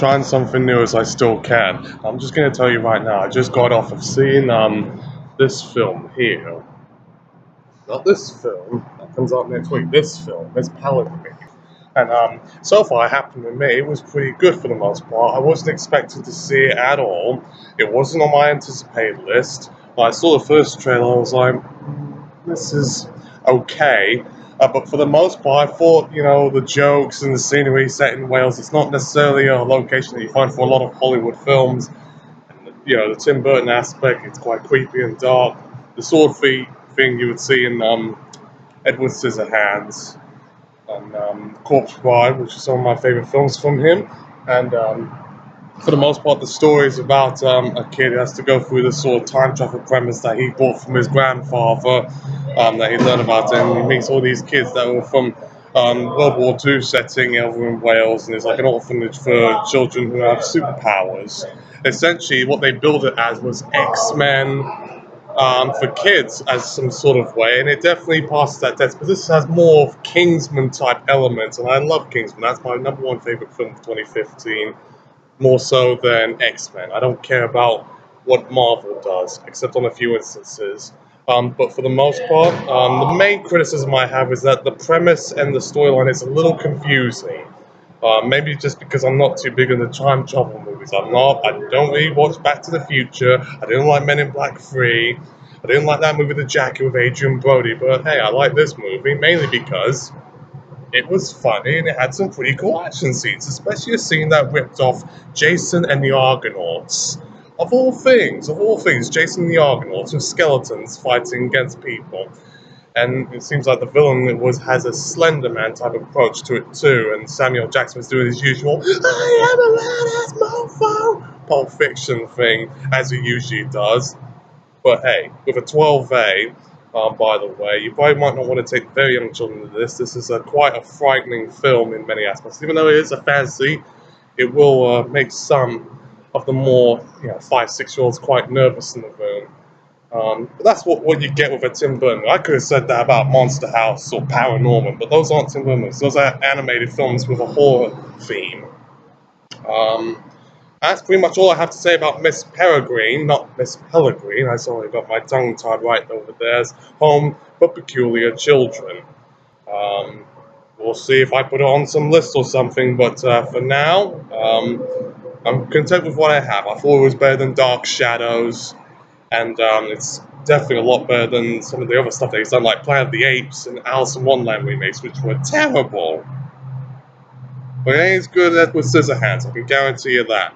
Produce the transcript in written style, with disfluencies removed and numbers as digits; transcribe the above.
trying something new as I still can. I'm just going to tell you right now, I just got off of seeing this film here. Not this film, that comes out next week. This film, it's Peregrine. And so far, it happened to me, it was pretty good for the most part. I wasn't expecting to see it at all. It wasn't on my anticipated list. When I saw the first trailer, I was like, this is okay. But for the most part, I thought, the jokes and the scenery set in Wales, it's not necessarily a location that you find for a lot of Hollywood films. And, the Tim Burton aspect, it's quite creepy and dark. The sword feet thing you would see in Edward Scissorhands and Corpse Bride, which is some of my favourite films from him. And for the most part, the story is about a kid who has to go through this sort of time travel premise that he bought from his grandfather, that he learned about, and he meets all these kids that were from World War II setting over in Wales, and it's like an orphanage for children who have superpowers. Essentially, what they built it as was X-Men for kids as some sort of way, and it definitely passes that test, but this has more of Kingsman type elements, and I love Kingsman. That's my number one favourite film of 2015. More so than X-Men. I don't care about what Marvel does, except on a few instances. But for the most part, the main criticism I have is that the premise and the storyline is a little confusing. Maybe just because I'm not too big into time travel movies. I don't really watch Back to the Future. I didn't like Men in Black 3. I didn't like that movie The Jacket with Adrian Brody. But hey, I like this movie, mainly because it was funny and it had some pretty cool action scenes, especially a scene that ripped off Jason and the Argonauts. Of all things, Jason and the Argonauts with skeletons fighting against people. And it seems like the villain has a Slenderman type approach to it too, and Samuel Jackson was doing his usual "I am a badass mofo" Pulp Fiction thing, as he usually does. But hey, with a 12A, by the way, you probably might not want to take very young children to this. This is quite a frightening film in many aspects. Even though it is a fantasy, it will make some of the more 5, 6-year-olds quite nervous in the room. But that's what you get with a Tim Burton. I could have said that about Monster House or Paranorman, but those aren't Tim Burton. Those are animated films with a horror theme. That's pretty much all I have to say about Miss Peregrine, not Miss Pellegrine. I sort of got my tongue tied right over there. Home for Peculiar Children. We'll see if I put it on some list or something, but for now, I'm content with what I have. I thought it was better than Dark Shadows, and it's definitely a lot better than some of the other stuff that he's done, like Planet of the Apes and Alice in Wonderland remakes, which were terrible. But it ain't as good as with Scissorhands, I can guarantee you that.